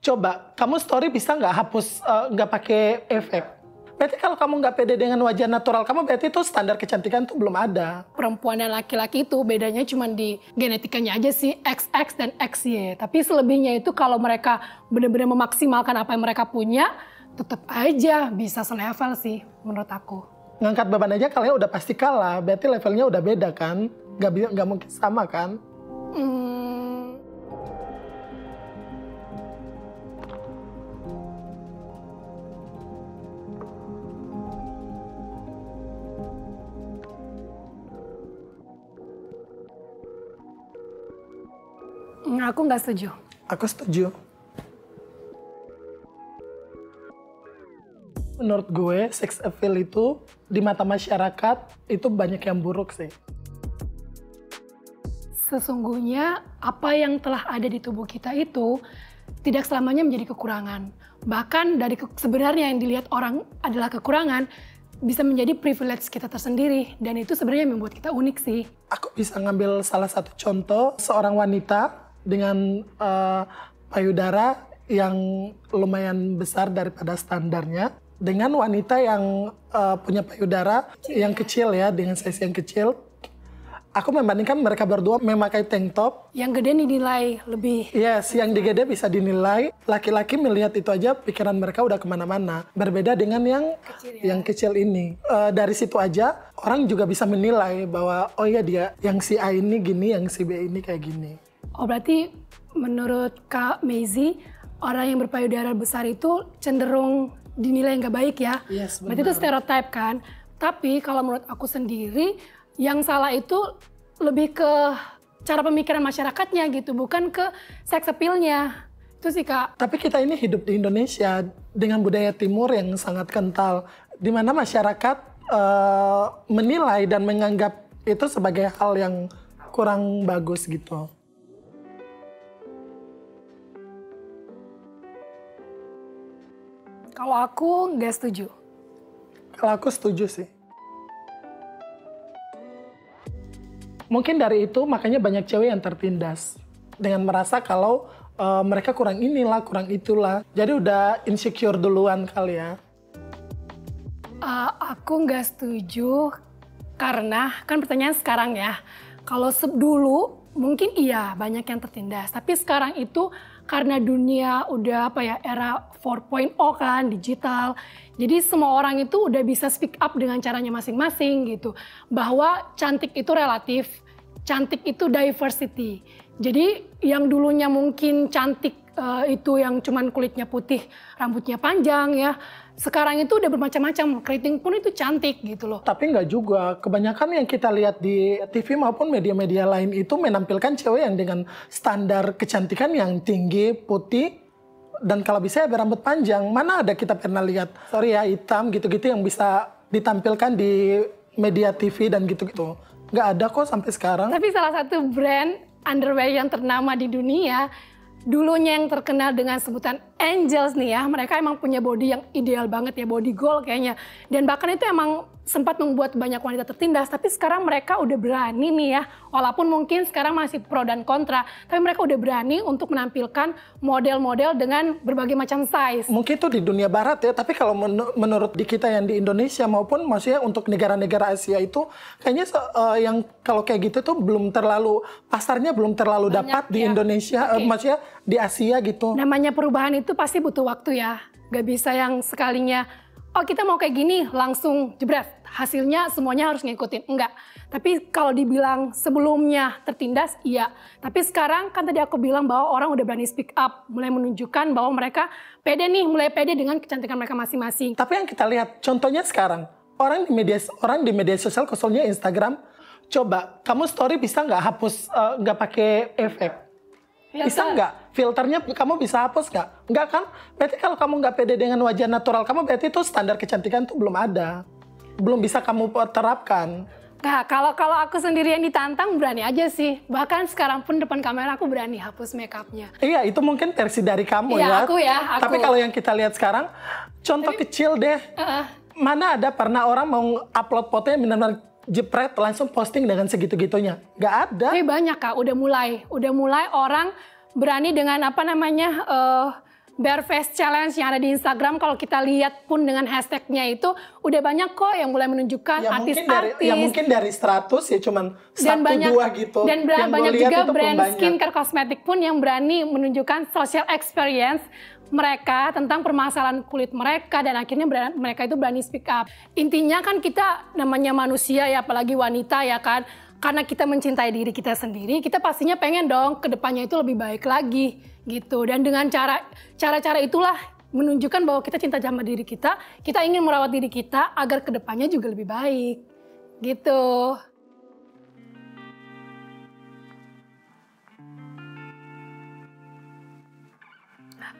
Coba, kamu story bisa nggak hapus, nggak pakai efek? Berarti kalau kamu nggak pede dengan wajah natural kamu, berarti itu standar kecantikan tuh belum ada. Perempuan dan laki-laki itu bedanya cuma di genetikanya aja sih, XX dan XY. Tapi selebihnya itu kalau mereka benar-benar memaksimalkan apa yang mereka punya, tetap aja bisa selevel sih menurut aku. Ngangkat beban aja kalian udah pasti kalah, berarti levelnya udah beda kan? Nggak mungkin sama kan? Aku nggak setuju. Aku setuju. Menurut gue, sex appeal itu di mata masyarakat itu banyak yang buruk sih. Sesungguhnya apa yang telah ada di tubuh kita itu tidak selamanya menjadi kekurangan. Bahkan dari sebenarnya yang dilihat orang adalah kekurangan, bisa menjadi privilege kita tersendiri. Dan itu sebenarnya yang membuat kita unik sih. Aku bisa ngambil salah satu contoh, seorang wanita dengan payudara yang lumayan besar daripada standarnya, dengan wanita yang punya payudara yang kecil ya, dengan size yang kecil. Aku membandingkan mereka berdua memakai tank top. Yang gede dinilai lebih. Yes, yang di gede bisa dinilai. Laki-laki melihat itu aja pikiran mereka udah kemana-mana. Berbeda dengan yang kecil ini. Dari situ aja orang juga bisa menilai bahwa oh iya dia yang si A ini gini, yang si B ini kayak gini. Oh berarti menurut Kak Meizi, orang yang berpayudara besar itu cenderung dinilai nggak baik ya? Yes, benar. Berarti itu stereotip kan? Tapi kalau menurut aku sendiri, yang salah itu lebih ke cara pemikiran masyarakatnya gitu, bukan ke sex appeal-nya. Itu sih Kak. Tapi kita ini hidup di Indonesia dengan budaya timur yang sangat kental, di mana masyarakat menilai dan menganggap itu sebagai hal yang kurang bagus gitu. Kalau aku nggak setuju. Kalau aku setuju sih. Mungkin dari itu makanya banyak cewek yang tertindas dengan merasa kalau mereka kurang inilah, kurang itulah. Jadi udah insecure duluan kali ya. Aku nggak setuju karena kan pertanyaan sekarang ya. Kalau dulu mungkin iya banyak yang tertindas. Tapi sekarang itu karena dunia udah era 4.0 kan, digital. Jadi semua orang itu udah bisa speak up dengan caranya masing-masing gitu. Bahwa cantik itu relatif, cantik itu diversity. Jadi yang dulunya mungkin cantik itu yang cuman kulitnya putih, rambutnya panjang ya. Sekarang itu udah bermacam-macam, keriting pun itu cantik gitu loh. Tapi nggak juga, kebanyakan yang kita lihat di TV maupun media-media lain itu menampilkan cewek yang dengan standar kecantikan yang tinggi, putih, dan kalau bisa ya berambut panjang. Mana ada kita pernah lihat, sorry ya, hitam gitu-gitu yang bisa ditampilkan di media TV dan gitu-gitu. Nggak ada kok sampai sekarang. Tapi salah satu brand underwear yang ternama di dunia, dulunya yang terkenal dengan sebutan Angels nih ya, mereka emang punya body yang ideal banget ya, body goal kayaknya. Dan bahkan itu emang sempat membuat banyak wanita tertindas, tapi sekarang mereka udah berani nih ya, walaupun mungkin sekarang masih pro dan kontra, tapi mereka udah berani untuk menampilkan model-model dengan berbagai macam size. Mungkin itu di dunia barat ya, tapi kalau menurut di kita yang di Indonesia maupun maksudnya untuk negara-negara Asia itu, kayaknya yang kalau kayak gitu tuh belum terlalu, pasarnya belum terlalu banyak, dapat di Indonesia, maksudnya di Asia gitu. Namanya perubahan itu pasti butuh waktu ya, gak bisa yang sekalinya, oh kita mau kayak gini langsung jebret, hasilnya semuanya harus ngikutin, enggak. Tapi kalau dibilang sebelumnya tertindas, iya. Tapi sekarang kan tadi aku bilang bahwa orang udah berani speak up, mulai menunjukkan bahwa mereka pede nih, mulai pede dengan kecantikan mereka masing-masing. Tapi yang kita lihat, contohnya sekarang, orang di media sosial, khususnya Instagram, coba kamu story bisa nggak hapus, nggak pakai efek? Bisa nggak? Filternya kamu bisa hapus nggak? Nggak kan? Berarti kalau kamu nggak pede dengan wajah natural kamu, berarti itu standar kecantikan tuh belum ada. Belum bisa kamu terapkan. Nah, kalau aku sendiri yang ditantang berani aja sih. Bahkan sekarang pun depan kamera aku berani hapus makeupnya. Iya, itu mungkin versi dari kamu ya. Aku. Tapi kalau yang kita lihat sekarang, contoh kecil deh. Mana ada pernah orang mau upload fotonya benar-benar jepret langsung posting dengan segitu-gitunya? Nggak ada. Tapi banyak Kak, udah mulai orang berani dengan bare face challenge yang ada di Instagram, kalau kita lihat pun dengan hashtagnya itu udah banyak kok yang mulai menunjukkan artis-artis. Ya mungkin dari 100 ya cuman 1-2 gitu. Dan banyak juga brand skincare kosmetik pun yang berani menunjukkan social experience mereka tentang permasalahan kulit mereka, dan akhirnya mereka itu berani speak up. Intinya kan kita namanya manusia ya, apalagi wanita ya kan, karena kita mencintai diri kita sendiri, kita pastinya pengen dong kedepannya itu lebih baik lagi gitu. Dan dengan cara-cara itulah menunjukkan bahwa kita cinta sama diri kita ingin merawat diri kita agar kedepannya juga lebih baik gitu.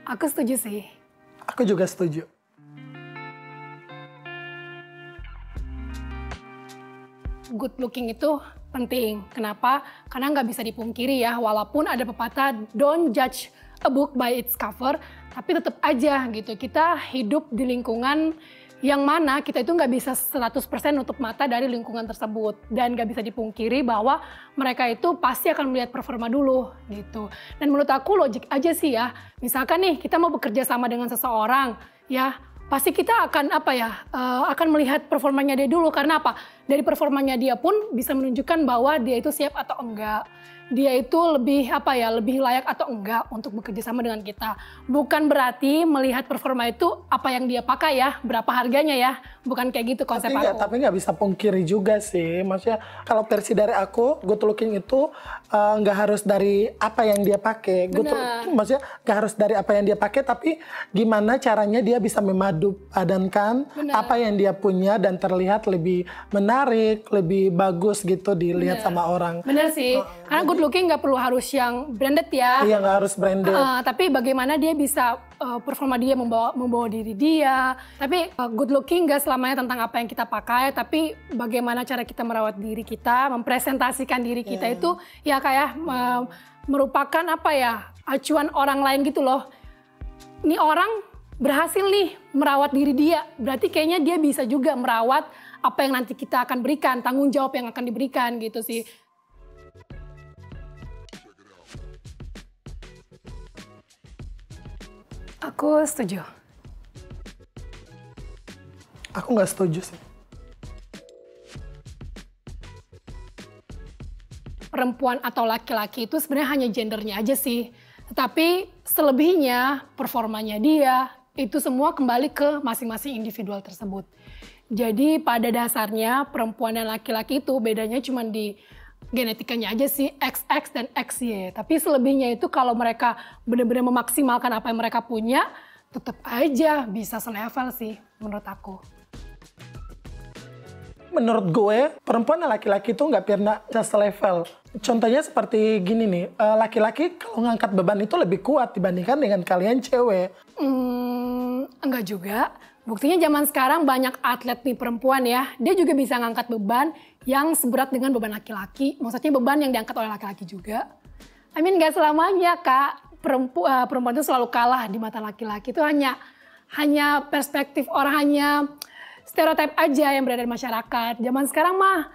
Aku setuju sih. Aku juga setuju. Good looking itu penting. Kenapa? Karena nggak bisa dipungkiri ya, walaupun ada pepatah don't judge a book by its cover, tapi tetap aja gitu, kita hidup di lingkungan yang mana kita itu nggak bisa 100% nutup mata dari lingkungan tersebut. Dan nggak bisa dipungkiri bahwa mereka itu pasti akan melihat performa dulu gitu. Dan menurut aku logik aja sih ya, misalkan nih kita mau bekerja sama dengan seseorang ya, pasti kita akan akan melihat performanya dia dulu. Karena apa? Dari performanya dia pun bisa menunjukkan bahwa dia itu siap atau enggak. Dia itu lebih lebih layak atau enggak untuk bekerja sama dengan kita. Bukan berarti melihat performa itu apa yang dia pakai ya, berapa harganya ya. Bukan kayak gitu konsep aku. Tapi nggak bisa pungkiri juga sih. Maksudnya kalau versi dari aku, good looking itu nggak harus dari apa yang dia pakai. Maksudnya nggak harus dari apa yang dia pakai, tapi gimana caranya dia bisa memadupadankan apa yang dia punya dan terlihat lebih menarik, lebih bagus gitu dilihat sama orang. Bener sih. Karena good looking nggak perlu harus yang branded ya. Iya, nggak harus branded. Tapi bagaimana dia bisa performa dia membawa diri dia. Tapi good looking nggak selamanya tentang apa yang kita pakai, tapi bagaimana cara kita merawat diri kita, mempresentasikan diri kita itu ya kayak merupakan acuan orang lain gitu loh. Ini orang berhasil nih merawat diri dia, berarti kayaknya dia bisa juga merawat apa yang nanti kita akan berikan, tanggung jawab yang akan diberikan gitu sih. Aku setuju. Aku nggak setuju sih. Perempuan atau laki-laki itu sebenarnya hanya gendernya aja sih. Tetapi selebihnya performanya dia itu semua kembali ke masing-masing individual tersebut. Jadi pada dasarnya perempuan dan laki-laki itu bedanya cuma di genetikanya aja sih, XX dan XY. Tapi selebihnya itu kalau mereka benar-benar memaksimalkan apa yang mereka punya, tetap aja bisa selevel sih menurut aku. Menurut gue, perempuan dan laki-laki itu nggak pernah selevel. Contohnya seperti gini nih, laki-laki kalau ngangkat beban itu lebih kuat dibandingkan dengan kalian cewek. Enggak juga. Buktinya zaman sekarang banyak atlet nih perempuan ya, dia juga bisa ngangkat beban yang seberat dengan beban laki-laki. Maksudnya beban yang diangkat oleh laki-laki juga. I mean gak selamanya Kak, perempuan itu selalu kalah di mata laki-laki. Itu hanya perspektif orang, hanya stereotip aja yang berada di masyarakat. Zaman sekarang mah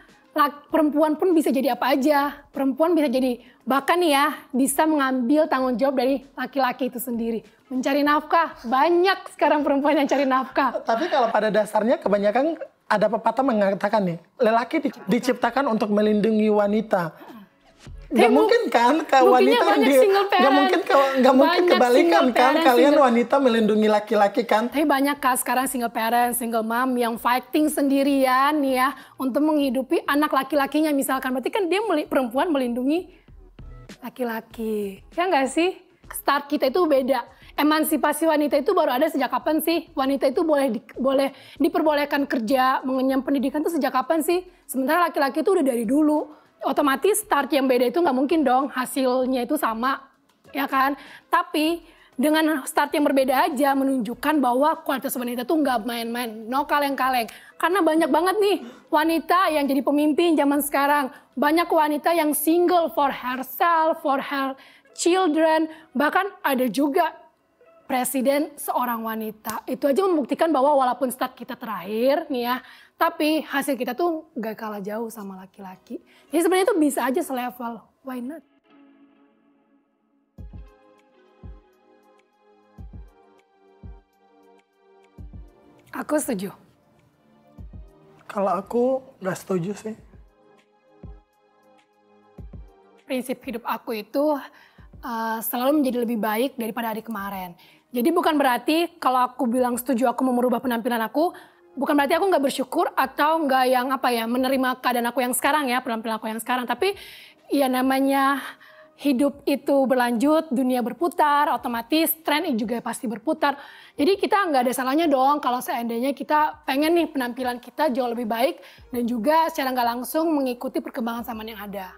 perempuan pun bisa jadi apa aja. Perempuan bisa jadi, bahkan nih ya, bisa mengambil tanggung jawab dari laki-laki itu sendiri. Mencari nafkah, banyak sekarang perempuan yang cari nafkah. Tapi kalau pada dasarnya kebanyakan ada pepatah mengatakan nih, lelaki diciptakan untuk melindungi wanita. Gak mungkin kan wanita gak mungkin kebalikan kan, kalian wanita melindungi laki-laki kan. Tapi banyak Kak sekarang single parent, single mom yang fighting sendirian nih ya untuk menghidupi anak laki-lakinya misalkan. Berarti kan dia perempuan melindungi laki-laki. Ya nggak sih? Start kita itu beda. Emansipasi wanita itu baru ada sejak kapan sih? Wanita itu boleh diperbolehkan kerja, mengenyam pendidikan itu sejak kapan sih? Sementara laki-laki itu udah dari dulu. Otomatis start yang beda itu nggak mungkin dong hasilnya itu sama, ya kan? Tapi dengan start yang berbeda aja menunjukkan bahwa kualitas wanita tuh nggak main-main, no kaleng-kaleng. Karena banyak banget nih wanita yang jadi pemimpin zaman sekarang. Banyak wanita yang single for herself, for her children. Bahkan ada juga presiden seorang wanita. Itu aja membuktikan bahwa walaupun start kita terakhir nih ya, tapi hasil kita tuh gak kalah jauh sama laki-laki. Jadi sebenarnya itu bisa aja selevel. Why not? Aku setuju. Kalau aku nggak setuju sih. Prinsip hidup aku itu selalu menjadi lebih baik daripada hari kemarin. Jadi bukan berarti kalau aku bilang setuju aku mau merubah penampilan aku, bukan berarti aku nggak bersyukur atau nggak yang menerima keadaan aku yang sekarang ya, penampilan aku yang sekarang. Tapi ya namanya hidup itu berlanjut, dunia berputar, otomatis tren juga pasti berputar. Jadi kita nggak ada salahnya dong kalau seandainya kita pengen nih penampilan kita jauh lebih baik dan juga secara nggak langsung mengikuti perkembangan zaman yang ada.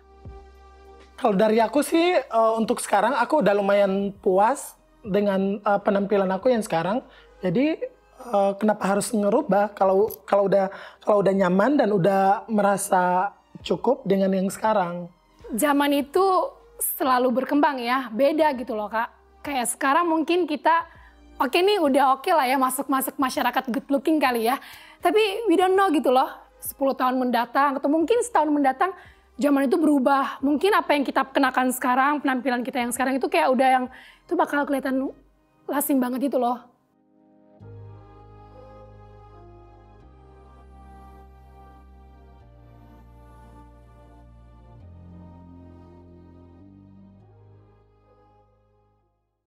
Kalau dari aku sih untuk sekarang aku udah lumayan puas dengan penampilan aku yang sekarang. Jadi kenapa harus ngerubah kalau udah nyaman dan udah merasa cukup dengan yang sekarang. Zaman itu selalu berkembang ya, beda gitu loh Kak. Kayak sekarang mungkin kita oke nih udah oke lah ya masuk masyarakat good looking kali ya. Tapi we don't know gitu loh, 10 tahun mendatang atau mungkin setahun mendatang zaman itu berubah. Mungkin apa yang kita kenakan sekarang, penampilan kita yang sekarang itu kayak udah yang itu bakal kelihatan lasing banget gitu loh.